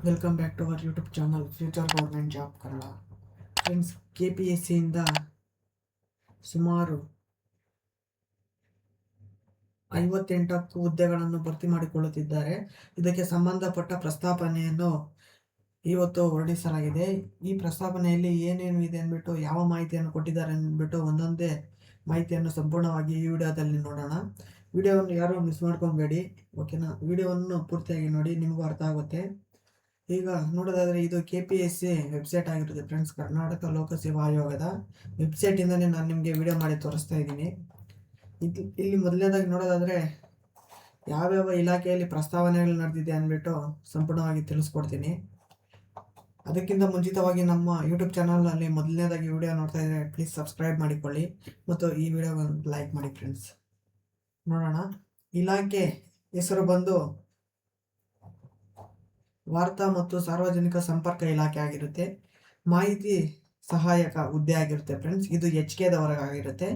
Welcome back to our YouTube channel future government job Kannada. Friends, KPSCಯಿಂದ ಸುಮಾರು 58 ಹುದ್ದೆಗಳನ್ನು ಭರ್ತಿ ಮಾಡಿಕೊಳ್ಳುತ್ತಿದ್ದಾರೆ. ಇದಕ್ಕೆ ಸಂಬಂಧಪಟ್ಟ ಪ್ರಸ್ತಾವನೆಯನ್ನು ಇವತ್ತು ಹೊರಡಿಸಲಾಗಿದೆ. ಈ ಪ್ರಸ್ತಾವನೆಯಲ್ಲಿ ಏನೇನು ಇದೆ ಅಂದ್ಬಿಟ್ಟು, ಯಾವ ಮಾಹಿತಿಯನ್ನು ಕೊಟ್ಟಿದ್ದಾರೆ ಅಂದ್ಬಿಟ್ಟು ಒಂದೊಂದೇ ಮಾಹಿತಿಯನ್ನು ಸಂಪೂರ್ಣವಾಗಿ ಈ ವಿಡಿಯೋದಲ್ಲಿ ನೋಡೋಣ. ವಿಡಿಯೋವನ್ನು ಯಾರು ಮಿಸ್ ಮಾಡ್ಕೊಬೇಡಿ, ಓಕೆನಾ? ವಿಡಿಯೋವನ್ನು ಪೂರ್ತಿಯಾಗಿ ನೋಡಿ, ನಿಮಗೂ ಅರ್ಥ ಆಗುತ್ತೆ. ಈಗ ನೋಡೋದಾದ್ರೆ ಇದು KPSC ವೆಬ್ಸೈಟ್ ಆಗಿರುತ್ತೆ ಫ್ರೆಂಡ್ಸ್. ಕರ್ನಾಟಕ ಲೋಕಸೇವಾ ಆಯೋಗದ ವೆಬ್ಸೈಟಿಂದನೇ ನಾನು ನಿಮಗೆ ವಿಡಿಯೋ ಮಾಡಿ ತೋರಿಸ್ತಾ ಇದ್ದೀನಿ. ಇಲ್ಲಿ ಮೊದಲನೇದಾಗಿ ನೋಡೋದಾದ್ರೆ ಯಾವ್ಯಾವ ಇಲಾಖೆಯಲ್ಲಿ ಪ್ರಸ್ತಾವನೆಗಳು ನಡೆದಿದೆ ಅಂದ್ಬಿಟ್ಟು ಸಂಪೂರ್ಣವಾಗಿ ತಿಳಿಸ್ಕೊಡ್ತೀನಿ. ಅದಕ್ಕಿಂತ ಮುಂಚಿತವಾಗಿ ನಮ್ಮ ಯೂಟ್ಯೂಬ್ ಚಾನಲ್ನಲ್ಲಿ ಮೊದಲನೇದಾಗಿ ವಿಡಿಯೋ ನೋಡ್ತಾ ಇದ್ದರೆ ಪ್ಲೀಸ್ ಸಬ್ಸ್ಕ್ರೈಬ್ ಮಾಡಿಕೊಳ್ಳಿ ಮತ್ತು ಈ ವಿಡಿಯೋ ಲೈಕ್ ಮಾಡಿ ಫ್ರೆಂಡ್ಸ್. ನೋಡೋಣ. ಇಲಾಖೆ ಹೆಸರು ಬಂದು ವಾರ್ತಾ ಮತ್ತು ಸಾರ್ವಜನಿಕ ಸಂಪರ್ಕ ಇಲಾಖೆ ಆಗಿರುತ್ತೆ. ಮಾಹಿತಿ ಸಹಾಯಕ ಹುದ್ದೆ ಆಗಿರುತ್ತೆ ಫ್ರೆಂಡ್ಸ್. ಇದು HKದವರೆಗಾಗಿರುತ್ತೆ.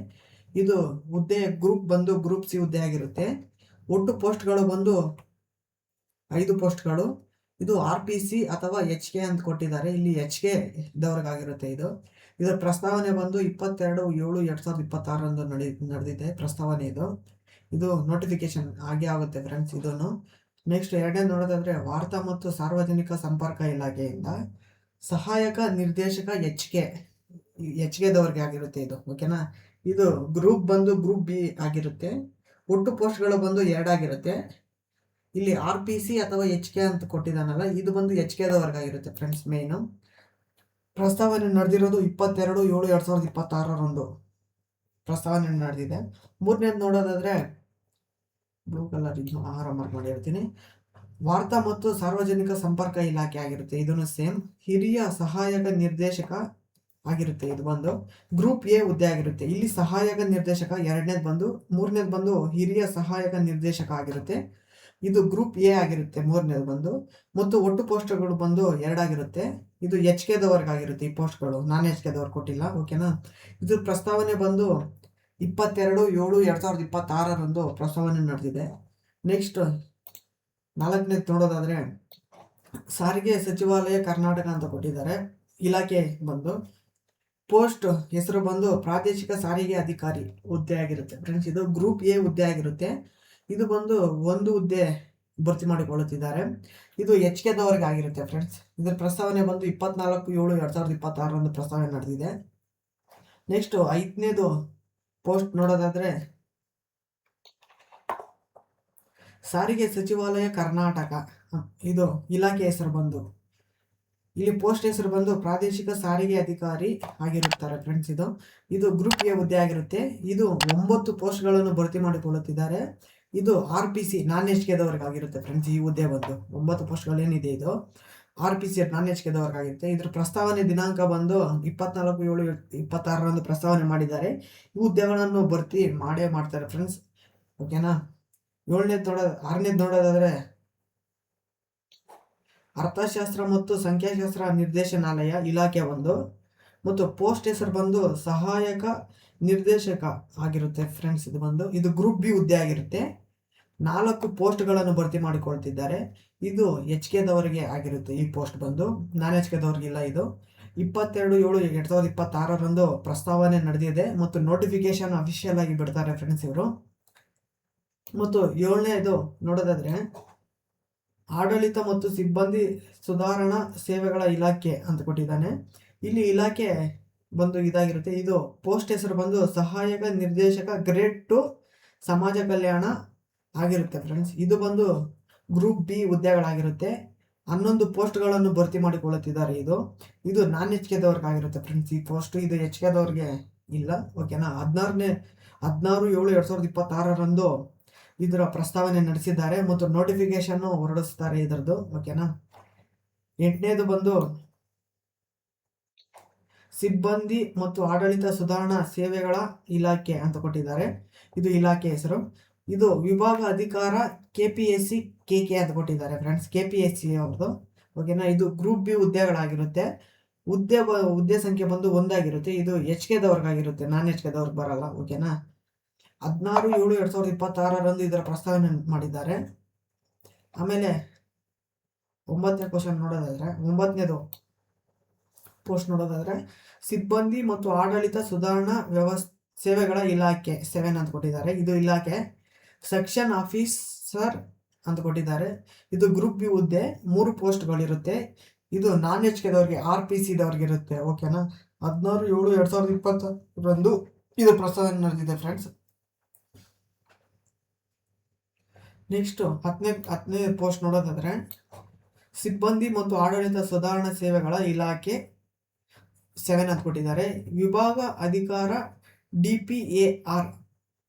ಇದು ಹುದ್ದೆ ಗ್ರೂಪ್ ಬಂದು ಗ್ರೂಪ್ C ಹುದ್ದೆ ಆಗಿರುತ್ತೆ. ಒಟ್ಟು ಪೋಸ್ಟ್ಗಳು ಬಂದು 5 ಪೋಸ್ಟ್ಗಳು. ಇದು RPC ಅಥವಾ HK ಅಂತ ಕೊಟ್ಟಿದ್ದಾರೆ. ಇಲ್ಲಿ HKದವರೆಗಾಗಿರುತ್ತೆ. ಇದರ ಪ್ರಸ್ತಾವನೆ ಬಂದು 22/7/2026 ನಡೆದಿದೆ ಪ್ರಸ್ತಾವನೆ. ಇದು ನೋಟಿಫಿಕೇಶನ್ ಆಗೇ ಆಗುತ್ತೆ ಫ್ರೆಂಡ್ಸ್. ಇದನ್ನು ನೆಕ್ಸ್ಟ್ ಎರಡನೇ ನೋಡೋದಾದ್ರೆ ವಾರ್ತಾ ಮತ್ತು ಸಾರ್ವಜನಿಕ ಸಂಪರ್ಕ ಇಲಾಖೆಯಿಂದ ಸಹಾಯಕ ನಿರ್ದೇಶಕ HKದವರೆಗೆ ಆಗಿರುತ್ತೆ ಇದು, ಓಕೆನಾ? ಇದು ಗ್ರೂಪ್ ಬಂದು ಗ್ರೂಪ್ B ಆಗಿರುತ್ತೆ. ಒಟ್ಟು ಪೋಸ್ಟ್ಗಳು ಬಂದು 2 ಆಗಿರುತ್ತೆ. ಇಲ್ಲಿ RPC ಅಥವಾ HK ಅಂತ ಕೊಟ್ಟಿದ್ದಾನಲ್ಲ, ಇದು ಬಂದು HKದವರೆಗಾಗಿರುತ್ತೆ ಫ್ರೆಂಡ್ಸ್. ಮೇನು ಪ್ರಸ್ತಾವನೆ ನಡೆದಿರೋದು 22/7/2026 ಪ್ರಸ್ತಾವನೆ ನಡೆದಿದೆ. ಮೂರನೇದು ನೋಡೋದಾದ್ರೆ ಬ್ಲೂ ಕಲರ್ ಇದನ್ನು ಆರಂಭ ಮಾಡಿರ್ತೀನಿ. ವಾರ್ತಾ ಮತ್ತು ಸಾರ್ವಜನಿಕ ಸಂಪರ್ಕ ಇಲಾಖೆ ಆಗಿರುತ್ತೆ. ಇದನ್ನು ಸೇಮ್ ಹಿರಿಯ ಸಹಾಯಕ ನಿರ್ದೇಶಕ ಆಗಿರುತ್ತೆ. ಇದು ಬಂದು ಗ್ರೂಪ್ A ಹುದ್ದೆ ಆಗಿರುತ್ತೆ. ಇಲ್ಲಿ ಸಹಾಯಕ ನಿರ್ದೇಶಕ ಎರಡನೇದು ಬಂದು, ಮೂರನೇದು ಬಂದು ಹಿರಿಯ ಸಹಾಯಕ ನಿರ್ದೇಶಕ ಆಗಿರುತ್ತೆ. ಇದು ಗ್ರೂಪ್ A ಆಗಿರುತ್ತೆ ಮೂರನೇದು ಬಂದು. ಮತ್ತು ಒಟ್ಟು ಪೋಸ್ಟ್ಗಳು ಬಂದು 2 ಆಗಿರುತ್ತೆ. ಇದು HKದವರೆಗಾಗಿರುತ್ತೆ ಈ ಪೋಸ್ಟ್ಗಳು, ನಾನ್ HKದವ್ರು ಕೊಟ್ಟಿಲ್ಲ, ಓಕೆನಾ? ಇದು ಪ್ರಸ್ತಾವನೆ ಬಂದು 22/7/2026 ಪ್ರಸ್ತಾವನೆ ನಡೆದಿದೆ. ನೆಕ್ಸ್ಟ್ 4ನೇದು ನೋಡೋದಾದ್ರೆ ಸಾರಿಗೆ ಸಚಿವಾಲಯ ಕರ್ನಾಟಕ ಅಂತ ಕೊಟ್ಟಿದ್ದಾರೆ. ಇಲಾಖೆ ಬಂದು ಪೋಸ್ಟ್ ಹೆಸರು ಬಂದು ಪ್ರಾದೇಶಿಕ ಸಾರಿಗೆ ಅಧಿಕಾರಿ ಹುದ್ದೆ ಆಗಿರುತ್ತೆ ಫ್ರೆಂಡ್ಸ್. ಇದು ಗ್ರೂಪ್ A ಹುದ್ದೆ ಆಗಿರುತ್ತೆ. ಇದು ಬಂದು 1 ಹುದ್ದೆ ಭರ್ತಿ ಮಾಡಿಕೊಳ್ಳುತ್ತಿದ್ದಾರೆ. ಇದು HKದವರೆಗೆ ಆಗಿರುತ್ತೆ ಫ್ರೆಂಡ್ಸ್. ಇದರ ಪ್ರಸ್ತಾವನೆ ಬಂದು 24/7/2026 ಪ್ರಸ್ತಾವನೆ ನಡೆದಿದೆ. ನೆಕ್ಸ್ಟ್ 5ನೇದು ಪೋಸ್ಟ್ ನೋಡೋದಾದ್ರೆ ಸಾರಿಗೆ ಸಚಿವಾಲಯ ಕರ್ನಾಟಕ, ಇದು ಇಲಾಖೆ ಹೆಸರು ಬಂದು. ಇಲ್ಲಿ ಪೋಸ್ಟ್ ಹೆಸರು ಬಂದು ಪ್ರಾದೇಶಿಕ ಸಾರಿಗೆ ಅಧಿಕಾರಿ ಆಗಿರುತ್ತಾರೆ ಫ್ರೆಂಡ್ಸ್. ಇದು ಗ್ರೂಪ್ A ಹುದ್ದೆ ಆಗಿರುತ್ತೆ. ಇದು 9 ಪೋಸ್ಟ್ಗಳನ್ನು ಭರ್ತಿ ಮಾಡಿಕೊಳ್ಳುತ್ತಿದ್ದಾರೆ. ಇದು RPC ನಾನ್ HKದವರೆಗಾಗಿರುತ್ತೆ ಫ್ರೆಂಡ್ಸ್. ಈ ಹುದ್ದೆ ಬಂದು 9 ಪೋಸ್ಟ್ಗಳು ಏನಿದೆ ಇದು RPC ನಾನ್ HKದವರೆಗಾಗಿರುತ್ತೆ. ಇದರ ಪ್ರಸ್ತಾವನೆ ದಿನಾಂಕ ಬಂದು 24/7/2026 ಪ್ರಸ್ತಾವನೆ ಮಾಡಿದ್ದಾರೆ. ಈ ಹುದ್ದೆಗಳನ್ನು ಭರ್ತಿ ಮಾಡ್ತಾರೆ ಫ್ರೆಂಡ್ಸ್, ಓಕೆನಾ? 6ನೇದು ನೋಡೋದಾದ್ರೆ ಅರ್ಥಶಾಸ್ತ್ರ ಮತ್ತು ಸಂಖ್ಯಾಶಾಸ್ತ್ರ ನಿರ್ದೇಶನಾಲಯ ಇಲಾಖೆ ಒಂದು. ಮತ್ತು ಪೋಸ್ಟ್ ಹೆಸರು ಬಂದು ಸಹಾಯಕ ನಿರ್ದೇಶಕ ಆಗಿರುತ್ತೆ ಫ್ರೆಂಡ್ಸ್. ಇದು ಗ್ರೂಪ್ B ಹುದ್ದೆ ಆಗಿರುತ್ತೆ. 4 ಪೋಸ್ಟ್ಗಳನ್ನು ಭರ್ತಿ ಮಾಡಿಕೊಳ್ತಿದ್ದಾರೆ. ಇದು HKದವರೆಗೆ ಆಗಿರುತ್ತೆ. ಈ ಪೋಸ್ಟ್ ಬಂದು ನಾನ್ HKದವ್ರಿಗಿಲ್ಲ. ಇದು 22/7/2026 ಪ್ರಸ್ತಾವನೆ ನಡೆದಿದೆ ಮತ್ತು ನೋಟಿಫಿಕೇಶನ್ ಅಫಿಷಿಯಲ್ ಆಗಿ ಬಿಡ್ತಾರೆ ಫ್ರೆಂಡ್ಸ್ ಇವರು. ಮತ್ತು 7ನೇದು ನೋಡೋದಾದ್ರೆ ಆಡಳಿತ ಮತ್ತು ಸಿಬ್ಬಂದಿ ಸುಧಾರಣಾ ಸೇವೆಗಳ ಇಲಾಖೆ ಅಂತ ಕೊಟ್ಟಿದ್ದಾನೆ. ಇಲ್ಲಿ ಇಲಾಖೆ ಬಂದು ಇದಾಗಿರುತ್ತೆ. ಇದು ಪೋಸ್ಟ್ ಹೆಸರು ಬಂದು ಸಹಾಯಕ ನಿರ್ದೇಶಕ ಗ್ರೇಡ್ 2 ಸಮಾಜ ಕಲ್ಯಾಣ ಆಗಿರುತ್ತೆ ಫ್ರೆಂಡ್ಸ್. ಇದು ಬಂದು ಗ್ರೂಪ್ B ಹುದ್ದೆಗಳಾಗಿರುತ್ತೆ. 11 ಪೋಸ್ಟ್ಗಳನ್ನು ಭರ್ತಿ ಮಾಡಿಕೊಳ್ಳುತ್ತಿದ್ದಾರೆ. ಇದು ನಾನ್ HKದವ್ರಿಗಾಗಿರುತ್ತೆ ಫ್ರೆಂಡ್ಸ್ ಈ ಪೋಸ್ಟ್. ಇದು HKದವ್ರಿಗೆ ಇಲ್ಲ, ಓಕೆನಾ? 16/7/2026 ಇದರ ಪ್ರಸ್ತಾವನೆ ನಡೆಸಿದ್ದಾರೆ ಮತ್ತು ನೋಟಿಫಿಕೇಶನ್ ಹೊರಡಿಸ್ತಾರೆ ಇದರದ್ದು, ಓಕೆನಾ? 8ನೇದು ಬಂದು ಸಿಬ್ಬಂದಿ ಮತ್ತು ಆಡಳಿತ ಸುಧಾರಣಾ ಸೇವೆಗಳ ಇಲಾಖೆ ಅಂತ ಕೊಟ್ಟಿದ್ದಾರೆ. ಇದು ಇಲಾಖೆ ಹೆಸರು. ಇದು ವಿಭಾಗ ಅಧಿಕಾರ KPSC KK ಅಂತ ಕೊಟ್ಟಿದ್ದಾರೆ ಫ್ರೆಂಡ್ಸ್, KPSC ಅವ್ರದ್ದು, ಓಕೆನಾ? ಇದು ಗ್ರೂಪ್ B ಹುದ್ದೆಗಳಾಗಿರುತ್ತೆ. ಹುದ್ದೆ ಸಂಖ್ಯೆ ಬಂದು 1 ಆಗಿರುತ್ತೆ. ಇದು HKದವ್ರಿಗಾಗಿರುತ್ತೆ, ನಾನ್ HKದವ್ರಿಗೆ ಬರಲ್ಲ, ಓಕೆನಾ? 16/7/2026 ಇದರ ಪ್ರಸ್ತಾವನೆ ಮಾಡಿದ್ದಾರೆ. ಆಮೇಲೆ 9ನೇದು ಪೋಸ್ಟ್ ನೋಡೋದಾದ್ರೆ ಸಿಬ್ಬಂದಿ ಮತ್ತು ಆಡಳಿತ ಸುಧಾರಣಾ ಸೇವೆಗಳ ಇಲಾಖೆ 7 ಅಂತ ಕೊಟ್ಟಿದ್ದಾರೆ. ಇದು ಇಲಾಖೆ. ಸೆಕ್ಷನ್ ಆಫೀಸರ್ ಅಂತ ಕೊಟ್ಟಿದ್ದಾರೆ. ಇದು ಗ್ರೂಪ್ ಬಿ ಹುದ್ದೆ. 3 ಪೋಸ್ಟ್ಗಳಿರುತ್ತೆ. ಇದು ನಾನ್ HK RPC ದವ್ರಿಗೆ ಇರುತ್ತೆ. ಓಕೆನಾ. 16/7/2020 ಇದು ಪ್ರಸ್ತಾವನೆ ನಡೆದಿದೆ ಫ್ರೆಂಡ್ಸ್. ನೆಕ್ಸ್ಟ್ 10ನೇ ಪೋಸ್ಟ್ ನೋಡೋದಾದ್ರೆ ಸಿಬ್ಬಂದಿ ಮತ್ತು ಆಡಳಿತ ಸುಧಾರಣಾ ಸೇವೆಗಳ ಇಲಾಖೆ 7 ಅಂತ ಕೊಟ್ಟಿದ್ದಾರೆ. ವಿಭಾಗ ಅಧಿಕಾರ DPAR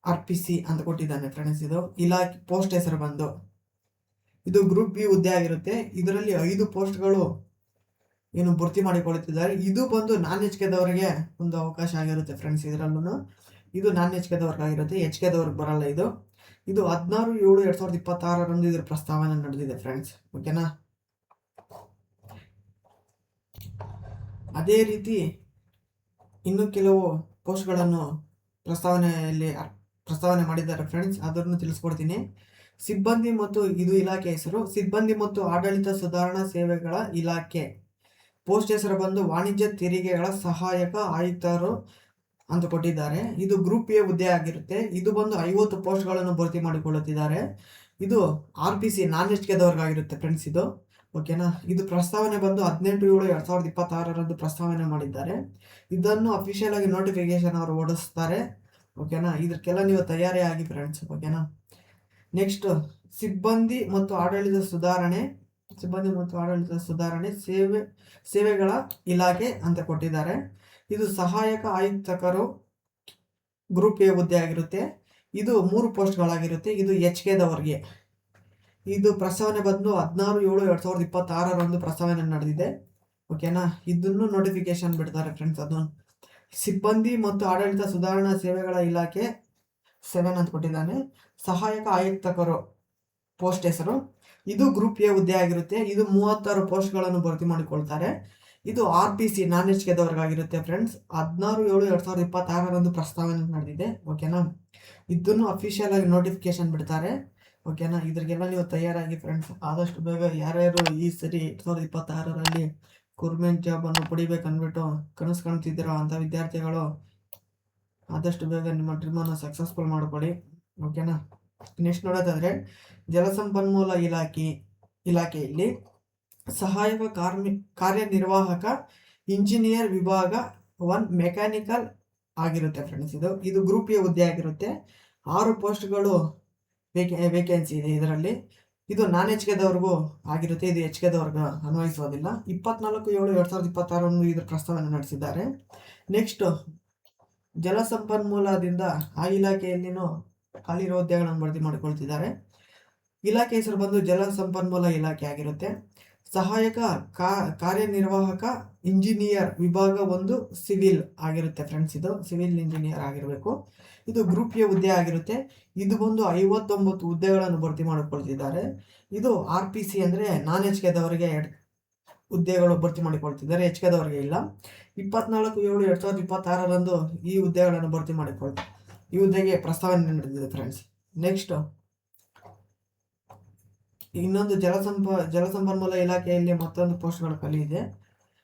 RPC ಅಂತ ಕೊಟ್ಟಿದ್ದಾನೆ ಫ್ರೆಂಡ್ಸ್. ಇದು ಇಲಾಖೆ ಪೋಸ್ಟ್ ಹೆಸರು ಬಂದು ಇದು ಗ್ರೂಪ್ ಬಿ ಹುದ್ದೆ ಆಗಿರುತ್ತೆ. ಇದರಲ್ಲಿ 5 ಪೋಸ್ಟ್ಗಳು ಏನು ಭರ್ತಿ ಮಾಡಿಕೊಳ್ಳುತ್ತಿದ್ದಾರೆ. ಇದು ಬಂದು ನಾನ್ HK ಒಂದು ಅವಕಾಶ ಆಗಿರುತ್ತೆ ಫ್ರೆಂಡ್ಸ್. ಇದರಲ್ಲೂ ಇದು ನಾನ್ HK HK ಬರಲ್ಲ. ಇದು 16/7/2026 ಇದ್ರ ಪ್ರಸ್ತಾವನೆ ನಡೆದಿದೆ ಫ್ರೆಂಡ್ಸ್. ಓಕೆನಾ. ಅದೇ ರೀತಿ ಇನ್ನು ಕೆಲವು ಪೋಸ್ಟ್ಗಳನ್ನು ಪ್ರಸ್ತಾವನೆ ಮಾಡಿದ್ದಾರೆ ಫ್ರೆಂಡ್ಸ್. ಅದನ್ನು ತಿಳಿಸ್ಕೊಡ್ತೀನಿ. ಸಿಬ್ಬಂದಿ ಮತ್ತು ಇದು ಇಲಾಖೆ ಹೆಸರು ಸಿಬ್ಬಂದಿ ಮತ್ತು ಆಡಳಿತ ಸುಧಾರಣಾ ಸೇವೆಗಳ ಇಲಾಖೆ. ಪೋಸ್ಟ್ ಹೆಸರು ಬಂದು ವಾಣಿಜ್ಯ ತೆರಿಗೆಗಳ ಸಹಾಯಕ ಆಯುಕ್ತರು ಅಂತ ಕೊಟ್ಟಿದ್ದಾರೆ. ಇದು ಗ್ರೂಪ್ ಎ ಹುದ್ದೆ ಆಗಿರುತ್ತೆ. ಇದು ಬಂದು 50 ಪೋಸ್ಟ್ಗಳನ್ನು ಭರ್ತಿ ಮಾಡಿಕೊಳ್ಳುತ್ತಿದ್ದಾರೆ. ಇದು RPC ನಾನ್ HK ಫ್ರೆಂಡ್ಸ್. ಇದು ಓಕೆನಾ. ಇದು ಪ್ರಸ್ತಾವನೆ ಬಂದು 18/7/2026 ಪ್ರಸ್ತಾವನೆ ಮಾಡಿದ್ದಾರೆ. ಇದನ್ನು ಅಫಿಷಿಯಲ್ ಆಗಿ ನೋಟಿಫಿಕೇಶನ್ ಅವರು ಓಡಿಸ್ತಾರೆ. ಓಕೆನಾ. ಇದಕ್ಕೆಲ್ಲ ನೀವು ತಯಾರಿ ಆಗಿ ಫ್ರೆಂಡ್ಸ್. ಓಕೆನಾ. ನೆಕ್ಸ್ಟ್ ಸಿಬ್ಬಂದಿ ಮತ್ತು ಆಡಳಿತ ಸುಧಾರಣೆ ಸೇವೆಗಳ ಇಲಾಖೆ ಅಂತ ಕೊಟ್ಟಿದ್ದಾರೆ. ಇದು ಸಹಾಯಕ ಆಯುಕ್ತರು ಗ್ರೂಪ್ ಎ ಹುದ್ದೆ ಆಗಿರುತ್ತೆ. ಇದು 3 ಪೋಸ್ಟ್ಗಳಾಗಿರುತ್ತೆ. ಇದು HK ಇದು ಪ್ರಸ್ತಾವನೆ ಬಂದು 16/7/2026 ಪ್ರಸ್ತಾವನೆ ನಡೆದಿದೆ. ಓಕೆನಾ. ಇದನ್ನು ನೋಟಿಫಿಕೇಶನ್ ಬಿಡ್ತಾರೆ ಫ್ರೆಂಡ್ಸ್. ಅದು ಸಿಬ್ಬಂದಿ ಮತ್ತು ಆಡಳಿತ ಸುಧಾರಣಾ ಸೇವೆಗಳ ಇಲಾಖೆ 7 ಅಂತ ಕೊಟ್ಟಿದ್ದಾನೆ. ಸಹಾಯಕ ಆಯುಕ್ತರು ಪೋಸ್ಟ್ ಹೆಸರು. ಇದು ಗ್ರೂಪ್ ಎ ಹುದ್ದೆ ಆಗಿರುತ್ತೆ. ಇದು 36 ಪೋಸ್ಟ್ಗಳನ್ನು ಭರ್ತಿ ಮಾಡಿಕೊಳ್ತಾರೆ. ಇದು RPC ನಾನ್ HK ಆಗಿರುತ್ತೆ ಫ್ರೆಂಡ್ಸ್. 16/7/2026 ಪ್ರಸ್ತಾವನೆ ನಡೆದಿದೆ. ಓಕೆನಾ. ಇದನ್ನು ಅಫಿಷಿಯಲ್ ಆಗಿ ನೋಟಿಫಿಕೇಶನ್ ಬಿಡ್ತಾರೆ. ಓಕೆನಾ. ಇದ್ರಿಗೆಲ್ಲ ನೀವು ತಯಾರಾಗಿ ಫ್ರೆಂಡ್ಸ್. ಆದಷ್ಟು ಬೇಗ ಯಾರ್ಯಾರು ಈ ಸರಿ 2026 ಗೌರ್ಮೆಂಟ್ ಜಾಬನ್ನು ಪಡಿಬೇಕಂದ್ಬಿಟ್ಟು ಕನಸು ಕಾಣ್ತಿದ್ದೀರೋ ಅಂಥ ವಿದ್ಯಾರ್ಥಿಗಳು ಆದಷ್ಟು ಬೇಗ ನಿಮ್ಮ ಡ್ರೀಮನ್ನು ಸಕ್ಸಸ್ಫುಲ್ ಮಾಡಿಕೊಡಿ. ಓಕೆನಾ. ನೆಕ್ಸ್ಟ್ ನೋಡೋದಾದ್ರೆ ಜಲಸಂಪನ್ಮೂಲ ಇಲಾಖೆಯಲ್ಲಿ ಸಹಾಯಕ ಕಾರ್ಯನಿರ್ವಾಹಕ ಇಂಜಿನಿಯರ್ ವಿಭಾಗ 1 ಮೆಕ್ಯಾನಿಕಲ್ ಆಗಿರುತ್ತೆ ಫ್ರೆಂಡ್ಸ್. ಇದು ಗ್ರೂಪ್ ಎ ಹುದ್ದೆ ಆಗಿರುತ್ತೆ. 6 ಪೋಸ್ಟ್ಗಳು ವೇಕೆನ್ಸಿ ಇದೆ ಇದರಲ್ಲಿ. ಇದು ನಾನ್ HK ಆಗಿರುತ್ತೆ. ಇದು HK ಅನ್ವಯಿಸೋದಿಲ್ಲ. 24/7/2026 ಇದ್ರ ಪ್ರಸ್ತಾವನೆ ನಡೆಸಿದ್ದಾರೆ. ನೆಕ್ಸ್ಟ್ ಜಲಸಂಪನ್ಮೂಲದಿಂದ ಆ ಇಲಾಖೆಯಲ್ಲಿನೂ ಖಾಲಿ ಇರೋ ಹುದ್ದೆಗಳನ್ನು ಭರ್ತಿ ಮಾಡಿಕೊಳ್ತಿದ್ದಾರೆ. ಇಲಾಖೆ ಹೆಸರು ಬಂದು ಜಲಸಂಪನ್ಮೂಲ ಇಲಾಖೆ ಆಗಿರುತ್ತೆ. ಸಹಾಯಕ ಕಾರ್ಯನಿರ್ವಾಹಕ ಇಂಜಿನಿಯರ್ ವಿಭಾಗ 1 ಸಿವಿಲ್ ಆಗಿರುತ್ತೆ ಫ್ರೆಂಡ್ಸ್. ಇದು ಸಿವಿಲ್ ಇಂಜಿನಿಯರ್ ಆಗಿರಬೇಕು. ಇದು ಗ್ರೂಪ್ ಎ ಹುದ್ದೆ ಆಗಿರುತ್ತೆ. ಇದು ಬಂದು 59 ಹುದ್ದೆಗಳನ್ನು ಭರ್ತಿ ಮಾಡಿಕೊಳ್ತಿದ್ದಾರೆ. ಇದು RPC ಅಂದರೆ ನಾನ್ HK ಹುದ್ದೆಗಳು ಭರ್ತಿ ಮಾಡಿಕೊಳ್ತಿದ್ದಾರೆ. HK ಇಲ್ಲ. 24/7/2026 ಈ ಹುದ್ದೆಗಳನ್ನು ಭರ್ತಿ ಮಾಡಿಕೊಳ್ತಾರೆ. ಈ ಹುದ್ದೆಗೆ ಪ್ರಸ್ತಾವನೆ ನಡೆದಿದೆ ಫ್ರೆಂಡ್ಸ್. ನೆಕ್ಸ್ಟ್ ಇನ್ನೊಂದು ಜಲಸಂಪನ್ಮೂಲ ಇಲಾಖೆಯಲ್ಲಿ ಮತ್ತೊಂದು ಪೋಸ್ಟ್ಗಳು ಖಾಲಿ ಇದೆ.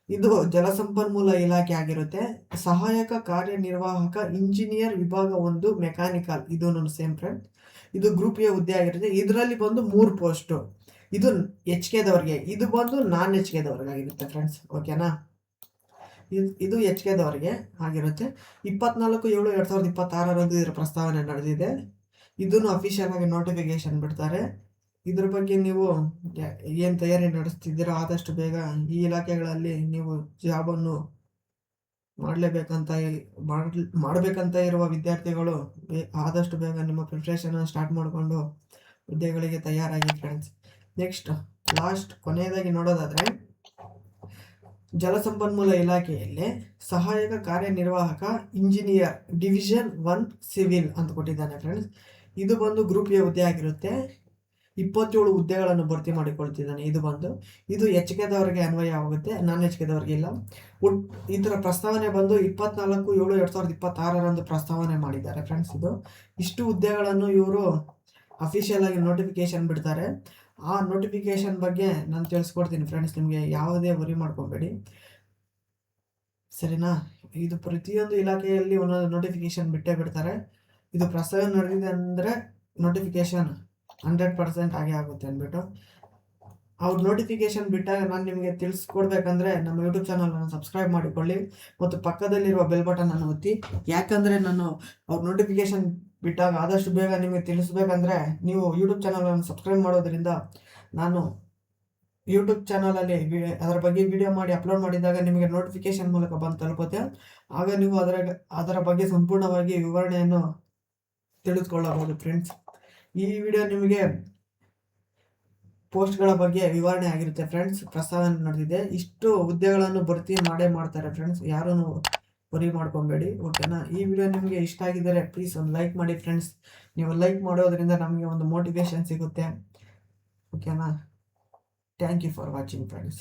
ಇದು ಜಲಸಂಪನ್ಮೂಲ ಇಲಾಖೆ ಆಗಿರುತ್ತೆ. ಸಹಾಯಕ ಕಾರ್ಯನಿರ್ವಾಹಕ ಇಂಜಿನಿಯರ್ ವಿಭಾಗ 1 ಮೆಕ್ಯಾನಿಕಲ್. ಇದು ಸೇಮ್ ಫ್ರೆಂಡ್. ಇದು ಗ್ರೂಪ್ ಎ ಹುದ್ದೆ ಆಗಿರುತ್ತೆ. ಇದರಲ್ಲಿ ಬಂದು 3 ಪೋಸ್ಟ್. ಇದು HK ಇದು ಬಂದು ನಾನ್ HK ಆಗಿರುತ್ತೆ ಫ್ರೆಂಡ್ಸ್. ಓಕೆನಾ. ಇದು HK ಆಗಿರುತ್ತೆ. 24/7/2026 ಇದರ ಪ್ರಸ್ತಾವನೆ ನಡೆದಿದೆ. ಇದನ್ನು ಅಫಿಷಿಯಲ್ ಆಗಿ ನೋಟಿಫಿಕೇಶನ್ ಬಿಡ್ತಾರೆ. ಇದ್ರ ಬಗ್ಗೆ ನೀವು ಏನು ತಯಾರಿ ನಡೆಸ್ತಿದ್ದೀರೋ ಆದಷ್ಟು ಬೇಗ ಈ ಇಲಾಖೆಗಳಲ್ಲಿ ನೀವು ಜಾಬನ್ನು ಮಾಡಬೇಕಂತ ಇರುವ ವಿದ್ಯಾರ್ಥಿಗಳು ಆದಷ್ಟು ಬೇಗ ನಿಮ್ಮ ಪ್ರಿಪ್ರೇಷನ್ ಸ್ಟಾರ್ಟ್ ಮಾಡಿಕೊಂಡು ಹುದ್ದೆಗಳಿಗೆ ತಯಾರಾಗಿ ಫ್ರೆಂಡ್ಸ್. ನೆಕ್ಸ್ಟ್ ಕೊನೆಯದಾಗಿ ನೋಡೋದಾದ್ರೆ ಜಲಸಂಪನ್ಮೂಲ ಇಲಾಖೆಯಲ್ಲಿ ಸಹಾಯಕ ಕಾರ್ಯನಿರ್ವಾಹಕ ಇಂಜಿನಿಯರ್ ಡಿವಿಷನ್ 1 ಸಿವಿಲ್ ಅಂತ ಕೊಟ್ಟಿದ್ದಾನೆ ಫ್ರೆಂಡ್ಸ್. ಇದು ಬಂದು ಗ್ರೂಪ್ ಎ ಹುದ್ದೆ ಆಗಿರುತ್ತೆ. 27 ಹುದ್ದೆಗಳನ್ನು ಭರ್ತಿ ಮಾಡಿಕೊಳ್ತಿದ್ದಾನೆ. ಇದು HK ಅನ್ವಯ ಆಗುತ್ತೆ. ನಾನ್ HK ಇಲ್ಲ. ಇದರ ಪ್ರಸ್ತಾವನೆ ಬಂದು 24/7/2026 ಪ್ರಸ್ತಾವನೆ ಮಾಡಿದ್ದಾರೆ ಫ್ರೆಂಡ್ಸ್. ಇಷ್ಟು ಹುದ್ದೆಗಳನ್ನು ಇವರು ಅಫಿಷಿಯಲ್ ಆಗಿ ನೋಟಿಫಿಕೇಶನ್ ಬಿಡ್ತಾರೆ. ಆ ನೋಟಿಫಿಕೇಶನ್ ಬಗ್ಗೆ ನಾನು ತಿಳಿಸ್ಕೊಡ್ತೀನಿ ಫ್ರೆಂಡ್ಸ್. ನಿಮಗೆ ಯಾವುದೇ ವರಿ ಮಾಡ್ಕೊಬೇಡಿ, ಸರಿನಾ? ಇದು ಪ್ರತಿಯೊಂದು ಇಲಾಖೆಯಲ್ಲಿ ಒಂದೊಂದು ನೋಟಿಫಿಕೇಶನ್ ಬಿಟ್ಟೇ ಬಿಡ್ತಾರೆ. ಇದು ಪ್ರಸ್ತಾವನೆ ನಡೆದಿದೆ ಅಂದರೆ ನೋಟಿಫಿಕೇಶನ್ 100% ಆಗೇ ಆಗುತ್ತೆ ಅಂದ್ಬಿಟ್ಟು ಅವ್ರ ನೋಟಿಫಿಕೇಶನ್ ಬಿಟ್ಟಾಗ ನಾನು ನಿಮಗೆ ತಿಳಿಸ್ಕೊಡ್ಬೇಕಂದ್ರೆ ನಮ್ಮ ಯೂಟ್ಯೂಬ್ ಚಾನಲನ್ನು ಸಬ್ಸ್ಕ್ರೈಬ್ ಮಾಡಿಕೊಳ್ಳಿ ಮತ್ತು ಪಕ್ಕದಲ್ಲಿರುವ ಬೆಲ್ ಬಟನನ್ನು ಒತ್ತಿ. ಯಾಕಂದರೆ ನಾನು ಅವ್ರ ನೋಟಿಫಿಕೇಶನ್ ಬಿಟ್ಟಾಗ ಆದಷ್ಟು ಬೇಗ ನಿಮಗೆ ತಿಳಿಸ್ಬೇಕಂದ್ರೆ ನೀವು ಯೂಟ್ಯೂಬ್ ಚಾನಲನ್ನು ಸಬ್ಸ್ಕ್ರೈಬ್ ಮಾಡೋದ್ರಿಂದ ನಾನು ಯೂಟ್ಯೂಬ್ ಚಾನಲಲ್ಲಿ ಅದರ ಬಗ್ಗೆ ವಿಡಿಯೋ ಮಾಡಿ ಅಪ್ಲೋಡ್ ಮಾಡಿದಾಗ ನಿಮಗೆ ನೋಟಿಫಿಕೇಶನ್ ಮೂಲಕ ಬಂದು ತಲುಪುತ್ತೆ. ಆಗ ನೀವು ಅದರ ಬಗ್ಗೆ ಸಂಪೂರ್ಣವಾಗಿ ವಿವರಣೆಯನ್ನು ತಿಳಿದುಕೊಳ್ಳಬಹುದು ಫ್ರೆಂಡ್ಸ್. ಈ ವಿಡಿಯೋ ನಿಮಗೆ ಪೋಸ್ಟ್ಗಳ ಬಗ್ಗೆ ವಿವರಣೆ ಆಗಿರುತ್ತೆ ಫ್ರೆಂಡ್ಸ್. ಪ್ರಸ್ತಾವನೆ ನಡೆದಿದೆ, ಇಷ್ಟು ಹುದ್ದೆಗಳನ್ನು ಭರ್ತಿ ಮಾಡ್ತಾರೆ ಫ್ರೆಂಡ್ಸ್. ಯಾರೂ ವರಿ ಮಾಡ್ಕೊಬೇಡಿ, ಓಕೆನಾ? ಈ ವಿಡಿಯೋ ನಿಮಗೆ ಇಷ್ಟ ಆಗಿದ್ದರೆ ಪ್ಲೀಸ್ ಒಂದು ಲೈಕ್ ಮಾಡಿ ಫ್ರೆಂಡ್ಸ್. ನೀವು ಲೈಕ್ ಮಾಡೋದ್ರಿಂದ ನಮಗೆ ಒಂದು ಮೋಟಿವೇಶನ್ ಸಿಗುತ್ತೆ, ಓಕೆನಾ? Thank you for watching friends.